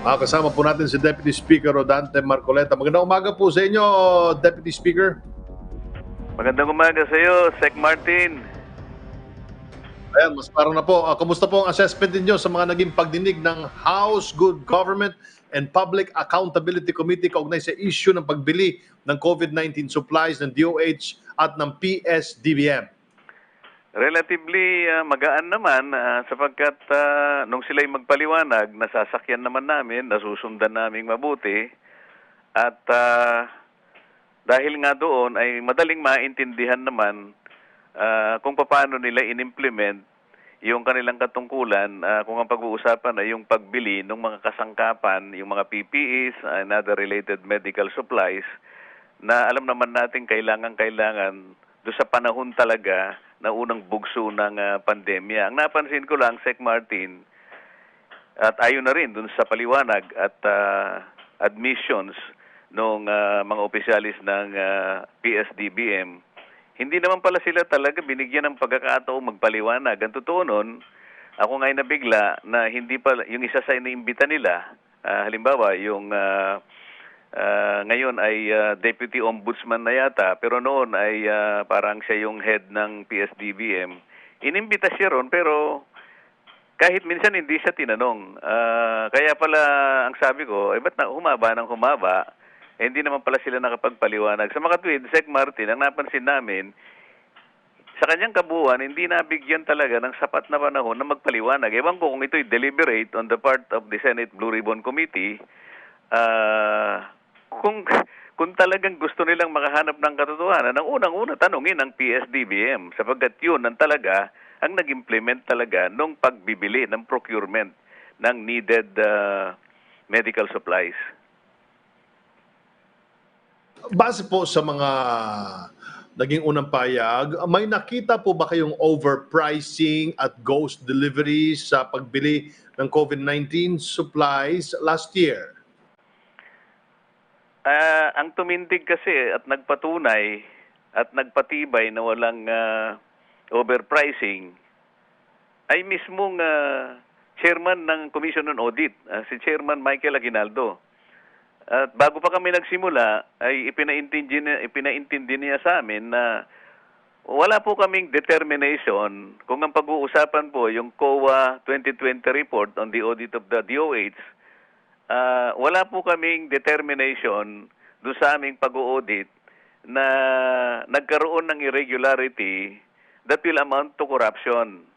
Kasama po natin si Deputy Speaker Rodante Marcoleta. Magandang umaga po sa inyo, Deputy Speaker. Magandang umaga sa iyo, Sec Martin. Ayan, mas parang na po. Kumusta po ang assessment ninyo sa mga naging pagdinig ng House Good Government and Public Accountability Committee kaugnay sa issue ng pagbili ng COVID-19 supplies ng DOH at ng PSDBM? Relatively magaan naman sapagkat nung sila'y magpaliwanag, nasasakyan naman namin, nasusundan naming mabuti at dahil nga doon ay madaling maintindihan naman kung paano nila in-implement yung kanilang katungkulan kung ang pag-uusapan ay yung pagbili ng mga kasangkapan, yung mga PPEs and other related medical supplies na alam naman natin kailangan doon sa panahon talaga na unang bugso ng pandemya. Ang napansin ko lang, Sec Martin, at ayon na rin dun sa paliwanag at admissions ng mga opisyalis ng PSDBM, hindi naman pala sila talaga binigyan ng pagkakataong magpaliwanag. Ang totoo nun, ako nga'y nabigla na hindi pa, yung isa sa iniimbita nila, halimbawa yung ngayon ay Deputy Ombudsman na yata, pero noon ay parang siya yung head ng PSDBM. Inimbita siya ron, pero kahit minsan hindi siya tinanong. Kaya pala ang sabi ko, ba't na humaba ng humaba? Hindi naman pala sila nakapagpaliwanag. Sa makatwid, Sec Martin, ang napansin namin, sa kanyang kabuuan, hindi nabigyan talaga ng sapat na panahon na magpaliwanag. Ewan ko kung ito'y deliberate on the part of the Senate Blue Ribbon Committee, kung talagang gusto nilang makahanap ng katotohanan, ang unang-una tanungin ang PSDBM sapagkat yun ang talaga ang nag-implement talaga nung pagbibili ng procurement ng needed medical supplies. Base po sa mga naging unang payag, may nakita po ba kayong overpricing at ghost deliveries sa pagbili ng COVID-19 supplies last year? Ang tumindig kasi at nagpatunay at nagpatibay na walang overpricing ay mismong chairman ng Commission on Audit, si Chairman Michael Aguinaldo. At bago pa kami nagsimula, ay ipinaintindi niya sa amin na wala po kaming determination kung ang pag-uusapan po yung COA 2020 report on the audit of the DOH, wala po kaming determination doon sa aming pag-audit na nagkaroon ng irregularity that will amount to corruption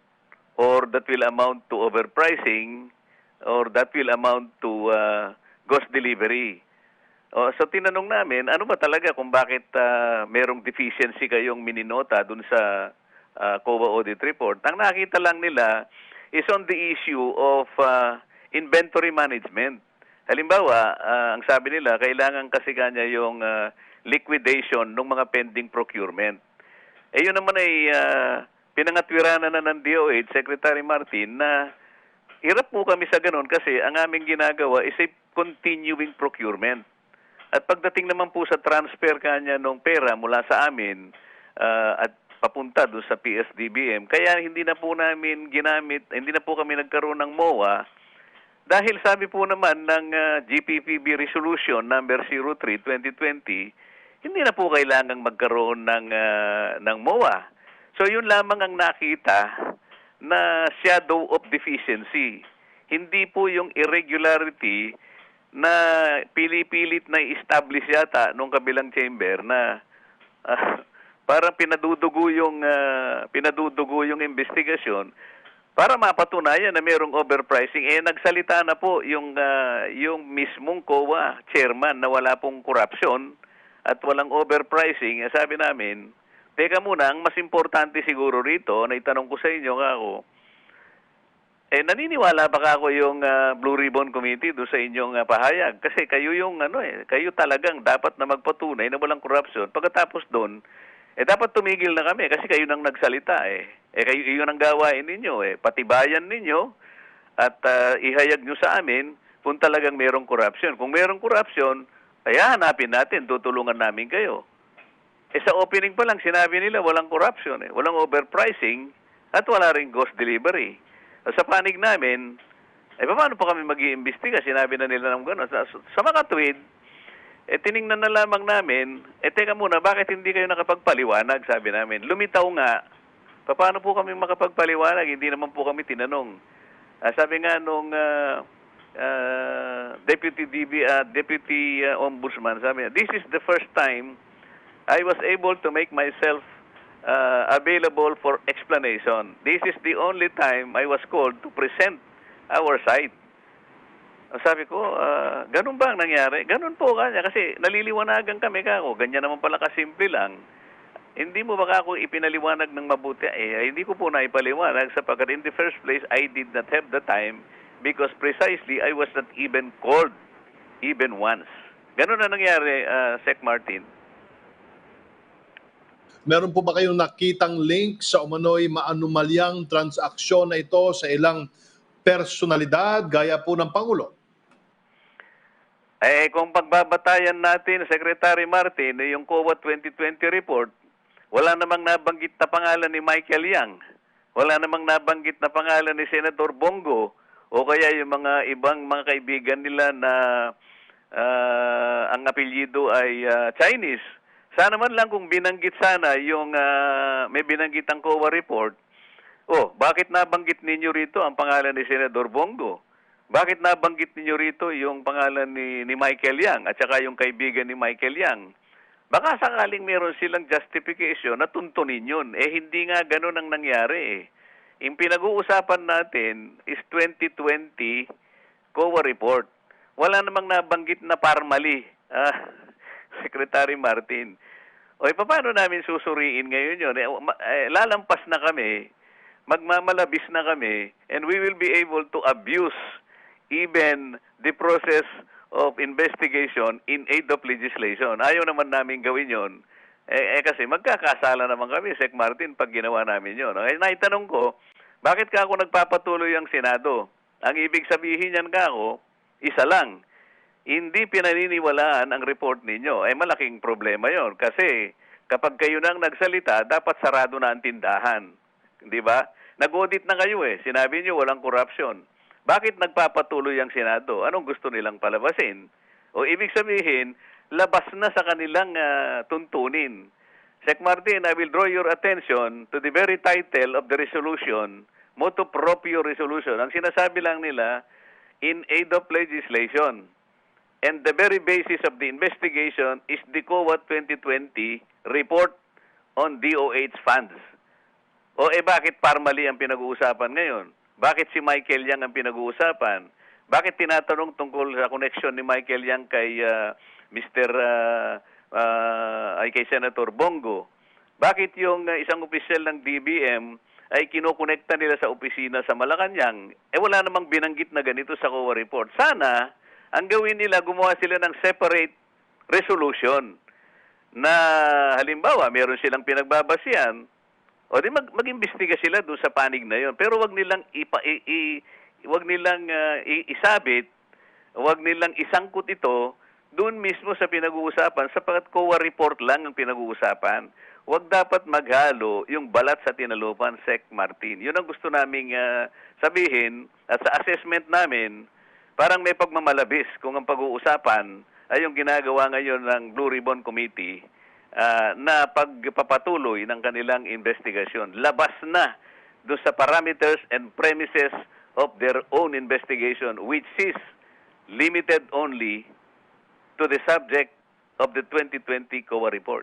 or that will amount to overpricing or that will amount to ghost delivery. So tinanong namin, ano ba talaga kung bakit merong deficiency kayong mininota dun sa COA audit report? Ang nakita lang nila is on the issue of inventory management. Halimbawa, ang sabi nila, kailangan kasi kanya yung liquidation ng mga pending procurement. Yun naman ay pinangatwiranan na ng DOH, Secretary Martin, na hirap po kami sa ganun kasi ang aming ginagawa is a continuing procurement. At pagdating naman po sa transfer kanya ng pera mula sa amin at papunta doon sa PSDBM, kaya hindi na po namin ginamit, hindi na po kami nagkaroon ng MOA dahil sabi po naman ng GPPB Resolution number 03-2020, hindi na po kailangang magkaroon ng MOA. So yun lamang ang nakita na shadow of deficiency. Hindi po yung irregularity na pili-pilit na i-establish yata nung kabilang chamber na parang pinadudugo yung investigasyon para mapatunayan na mayroong overpricing. Nagsalita na po yung mismong COA chairman na wala pong corruption at walang overpricing. Sabi namin, teka muna, ang mas importante siguro rito, na itanong ko sa inyo ako, naniniwala ba ako yung Blue Ribbon Committee doon sa inyong pahayag? Kasi kayo yung kayo talagang dapat na magpatunay na walang corruption. Pagkatapos doon, dapat tumigil na kami kasi kayo nang nagsalita kayo iyon ang gawain ninyo patibayan ninyo at ihayag nyo sa amin kung talagang merong corruption. Kung merong corruption, ay hanapin natin, tutulungan namin kayo. Sa opening pa lang sinabi nila walang corruption, walang overpricing at wala ring ghost delivery. Sa panig namin, Paano po kami mag-iimbestiga? Sinabi na nila ng gano'n. Sa makatwid, tiningnan na lamang namin, teka muna, bakit hindi kayo nakapagpaliwanag, sabi namin. Lumitaw nga, paano po kami makapagpaliwanag? Hindi naman po kami tinanong. Sabi nga nung Deputy Ombudsman, sabi niya, this is the first time I was able to make myself available for explanation. This is the only time I was called to present our side. Sabi ko, ganun ba ang nangyari? Ganun po kanya kasi naliliwanagan kami kako. Ganyan naman pala kasimple lang. Hindi mo ba ako ipinaliwanag ng mabuti? Hindi ko po naipaliwanag sapagkat in the first place, I did not have the time because precisely I was not even called even once. Ganun na nangyari, Sec Martin. Meron po ba kayong nakitang link sa umano'y maanumalyang transaksyon na ito sa ilang personalidad gaya po ng Pangulo? Kung pagbabatayan natin, Secretary Martin, yung COA 2020 report, wala namang nabanggit na pangalan ni Michael Yang. Wala namang nabanggit na pangalan ni Senator Bongo o kaya yung mga ibang mga kaibigan nila na ang apelyido ay Chinese. Sana man lang kung binanggit sana yung may binanggit ang COA report, bakit nabanggit ninyo rito ang pangalan ni Senador Bongo? Bakit nabanggit ninyo rito yung pangalan ni Michael Yang at saka yung kaibigan ni Michael Yang? Baka sakaling meron silang justification na tuntunin yun. Hindi nga ganun ang nangyari. Yung pinag-uusapan natin is 2020 COA report. Wala namang nabanggit na parmali, Secretary Martin. Paano namin susuriin ngayon yun? Lalampas na kami, magmamalabis na kami, and we will be able to abuse even the process of investigation in aid of legislation. Ayaw naman namin gawin yon. Kasi magkakasala naman kami, Sec Martin, pag ginawa namin yon. Naitanong ko, bakit ka ako nagpapatuloy ang Senado? Ang ibig sabihin niyan kako, isa lang. Hindi pinaniniwalaan ang report ninyo. Malaking problema yon. Kasi kapag kayo nang nagsalita, dapat sarado na ang tindahan. Di ba? Nag-audit na kayo Sinabi niyo walang corruption. Bakit nagpapatuloy ang Senado? Anong gusto nilang palabasin? Ibig sabihin, labas na sa kanilang tuntunin. Sec Martin, I will draw your attention to the very title of the resolution, motu proprio resolution. Ang sinasabi lang nila, in aid of legislation. And the very basis of the investigation is the COA 2020 report on DOH funds. Bakit parmali ang pinag-uusapan ngayon? Bakit si Michael Yang ang pinag-uusapan? Bakit tinatanong tungkol sa connection ni Michael Yang kay kay Senator Bongo? Bakit yung isang opisyal ng DBM ay kinokonekta nila sa opisina sa Malacanang? Wala namang binanggit na ganito sa COA report. Sana, ang gawin nila, gumawa sila ng separate resolution na halimbawa, meron silang pinagbabasihan, di mag-imbestiga sila doon sa panig na yon. Pero wag nilang isabit, wag nilang isangkot ito doon mismo sa pinag-uusapan sapagkat COA report lang ang pinag-uusapan. Wag dapat maghalo yung balat sa tinalupan, Sec Martin. Yun ang gusto naming sabihin at sa assessment namin, parang may pagmamalabis kung ang pag-uusapan ay yung ginagawa ngayon ng Blue Ribbon Committee na pagpapatuloy ng kanilang investigasyon. Labas na doon sa parameters and premises of their own investigation, which is limited only to the subject of the 2020 COA report.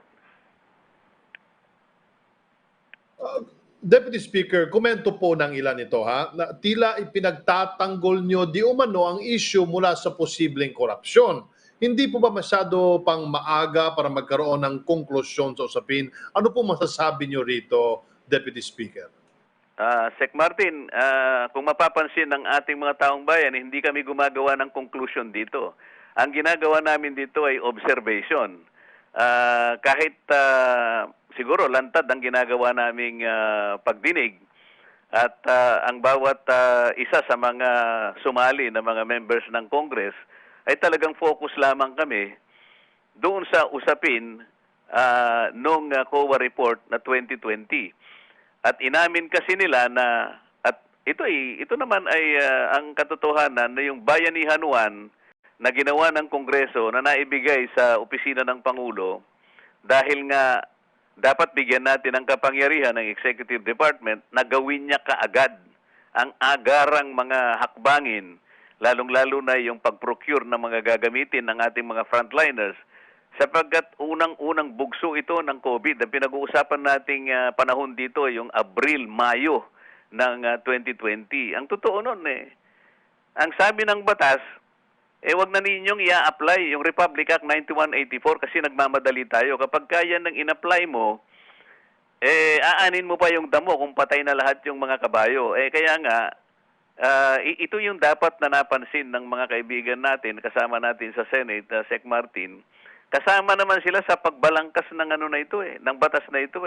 Deputy Speaker, komento po ng ilan ito na tila ipinagtatanggol nyo di umano ang issue mula sa posibleng korupsyon. Hindi po ba masyado pang maaga para magkaroon ng konklusyon sa usapin? Ano po masasabi nyo rito, Deputy Speaker? Sec Martin, kung mapapansin ng ating mga taong bayan, hindi kami gumagawa ng conclusion dito. Ang ginagawa namin dito ay observation. Kahit siguro lantad ang ginagawa naming pagdinig at ang bawat isa sa mga sumali na mga members ng Congress ay talagang focus lamang kami doon sa usapin nung COA report na 2020. At inamin kasi nila na at ito naman ay ang katotohanan na yung Bayanihan 1 na ginawa ng Kongreso na naibigay sa opisina ng Pangulo dahil nga dapat bigyan natin ng kapangyarihan ng Executive Department na gawin niya kaagad ang agarang mga hakbangin, lalong-lalo na yung pag-procure ng mga gagamitin ng ating mga frontliners, sapagkat unang-unang bugso ito ng COVID. Ang pinag-uusapan nating panahon dito yung Abril, Mayo ng 2020. Ang totoo nun ang sabi ng batas, wag na ninyong i-apply yung Republic Act 9184 kasi nagmamadali tayo. Kapag kaya nang in-apply mo, aanin mo pa yung damo kung patay na lahat yung mga kabayo. Kaya nga, ito yung dapat na napansin ng mga kaibigan natin, kasama natin sa Senate, Sec Martin. Kasama naman sila sa pagbalangkas ng ng batas na ito.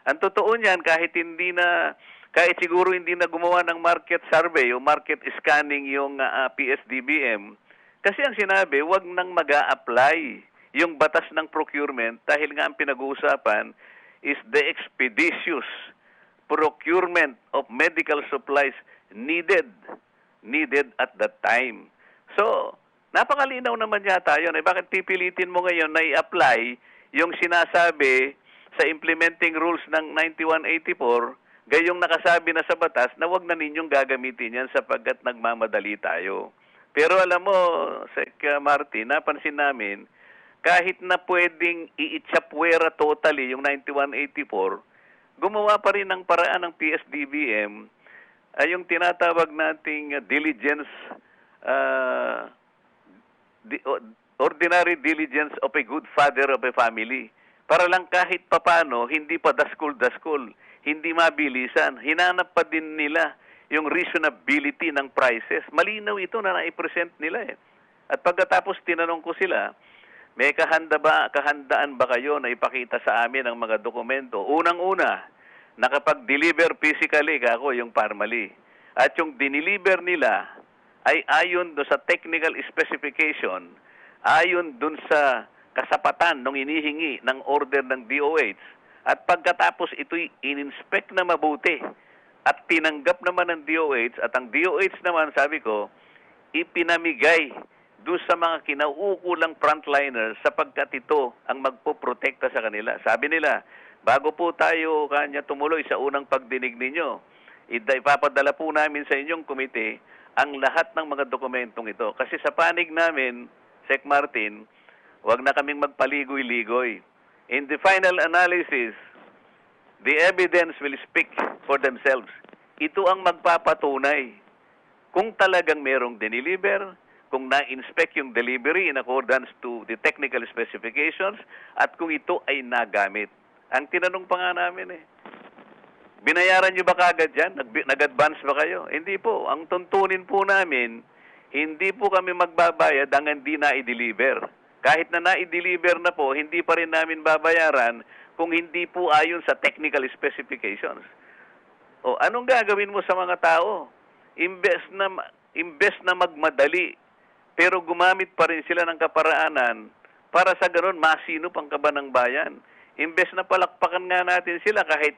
Ang totoo niyan, kahit siguro hindi na gumawa ng market survey o market scanning yung PSDBM, kasi ang sinabi, wag nang mag-a-apply yung batas ng procurement dahil nga ang pinag-uusapan is the expeditious procurement of medical supplies needed at that time. So, napakalinaw naman yata yun. Bakit pipilitin mo ngayon na i-apply yung sinasabi sa implementing rules ng 9184, gayong nakasabi na sa batas na wag na ninyong gagamitin yan sapagkat nagmamadali tayo. Pero alam mo, Sec Martin, napansin namin, kahit na pwedeng i-chapwera totally yung 9184, gumawa pa rin ng paraan ng PSDBM yung tinatawag nating diligence, ordinary diligence of a good father of a family. Para lang kahit papano, hindi pa daskol-daskol, hindi mabilisan, hinanap pa din nila yung reasonability ng prices. Malinaw ito na na-present nila At pagkatapos tinanong ko sila, may kahandaan ba kayo na ipakita sa amin ang mga dokumento? Unang-una, nakapag-deliver physically ako yung formally. At yung diniliver nila ay ayon do sa technical specification, ayon dun sa kasapatan ng inihingi ng order ng DOH. At pagkatapos ito'y in-inspect na mabuti at tinanggap naman ng DOH, at ang DOH naman, sabi ko, ipinamigay doon sa mga kinauukulang frontliners sapagkat ito ang magpoprotekta sa kanila. Sabi nila, bago po tayo kanya tumuloy sa unang pagdinig ninyo, ipapadala po namin sa inyong komite ang lahat ng mga dokumentong ito. Kasi sa panig namin, Sec Martin, wag na kaming magpaligoy-ligoy. In the final analysis, the evidence will speak for themselves. Ito ang magpapatunay kung talagang merong diniliver, kung na-inspect yung delivery in accordance to the technical specifications, at kung ito ay nagamit. Ang tinanong pa nga namin binayaran nyo ba kagad yan? Nag-advance ba kayo? Hindi po. Ang tuntunin po namin, hindi po kami magbabayad ang hindi na-i-deliver. Kahit na na-i-deliver na po, hindi pa rin namin babayaran kung hindi po ayon sa technical specifications. O anong gagawin mo sa mga tao? Imbes na magmadali, pero gumamit pa rin sila ng kaparaanan para sa ganun masino pang kaba ng bayan. Imbes na palakpakan nga natin sila kahit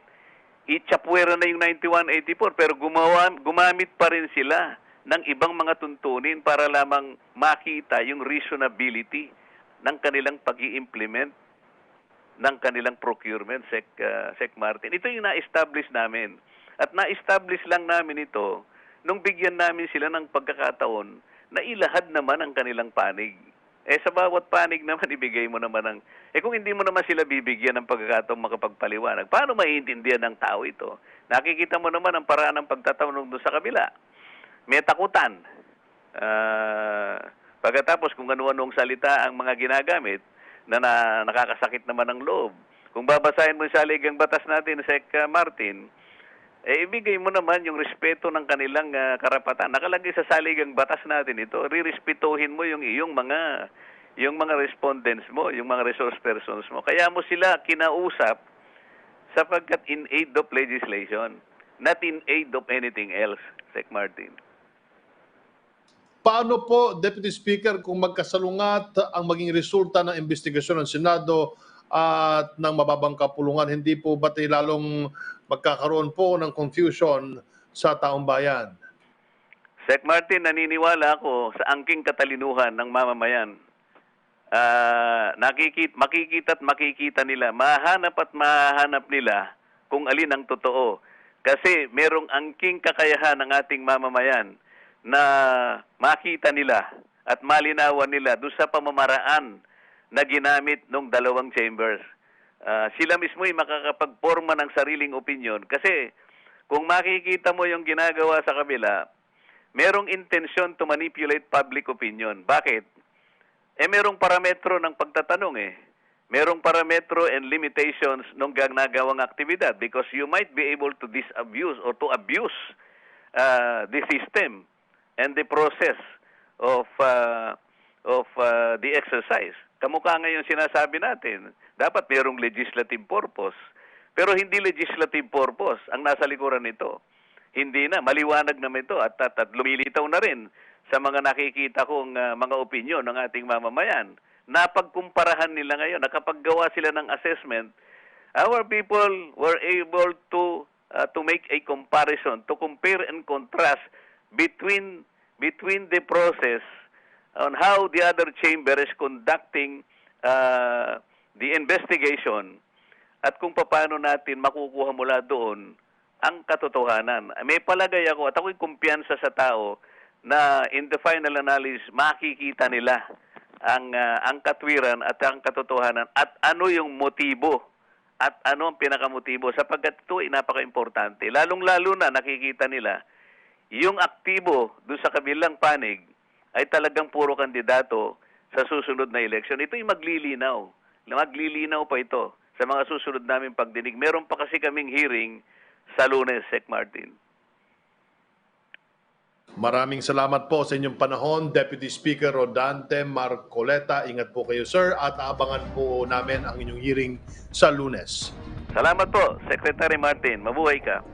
i-chapwera na yung 9184, pero gumamit pa rin sila ng ibang mga tuntunin para lamang makita yung reasonability ng kanilang pag-i-implement ng kanilang procurement, Sec Martin. Ito yung na-establish namin. At na-establish lang namin ito nung bigyan namin sila ng pagkakataon na ilahad naman ang kanilang panig. Sa bawat panig naman, ibigay mo naman ang... kung hindi mo naman sila bibigyan ng pagkakataon makapagpaliwanag, paano maiintindihan ng tao ito? Nakikita mo naman ang paraan ng pagtatanong doon sa kabila. May takutan. Pagkatapos kung ano-anong salita ang mga ginagamit na nakakasakit naman ng loob. Kung babasahin mo yung saligang batas natin, Sec Martin, ibigay mo naman yung respeto ng kanilang karapatan. Nakalagay sa saligang batas natin ito. Rirespetuhin mo yung iyong mga respondents mo, yung mga resource persons mo. Kaya mo sila kinausap sapagkat in aid of legislation, not in aid of anything else, Sec Martin. Paano po, Deputy Speaker, kung magkasalungat ang maging resulta ng investigasyon ng Senado at ng mababang kapulungan, hindi po ba't lalong magkakaroon po ng confusion sa taong bayan. Sec Martin, naniniwala ako sa angking katalinuhan ng mamamayan. Makikita at makikita nila, mahanap at mahanap nila kung alin ang totoo. Kasi merong angking kakayahan ng ating mamamayan na makita nila at malinawan nila doon sa pamamaraan na ginamit ng dalawang chambers. Sila mismo ay makakapagporma ng sariling opinion kasi kung makikita mo yung ginagawa sa kabila, merong intensyon to manipulate public opinion. Bakit? Merong parametro ng pagtatanong eh. Merong parametro and limitations ng ginagawang aktibidad because you might be able to disabuse or to abuse the system and the process of the exercise. Kamukha ngayon sinasabi natin, dapat merong legislative purpose. Pero hindi legislative purpose ang nasa likuran nito. Hindi na, maliwanag naman ito at lumilitaw na rin sa mga nakikita kong mga opinyon ng ating mamamayan. Napagkumparahan nila ngayon, nakapaggawa sila ng assessment, our people were able to make a comparison, to compare and contrast between the process on how the other chamber is conducting the investigation at kung paano natin makukuha mula doon ang katotohanan. May palagay ako at ako'y kumpiyansa sa tao na in the final analysis makikita nila ang katwiran at ang katotohanan at ano yung motibo at ano ang pinakamotibo sapagkat ito ay napaka-importante. Lalong-lalo na nakikita nila yung aktibo doon sa kabilang panig ay talagang puro kandidato sa susunod na eleksyon. Ito ay maglilinaw. Maglilinaw pa ito sa mga susunod naming pagdinig. Meron pa kasi kaming hearing sa Lunes, Sec Martin. Maraming salamat po sa inyong panahon, Deputy Speaker Rodante Marcoleta. Ingat po kayo, sir, at aabangan po namin ang inyong hearing sa Lunes. Salamat po, Secretary Martin. Mabuhay ka.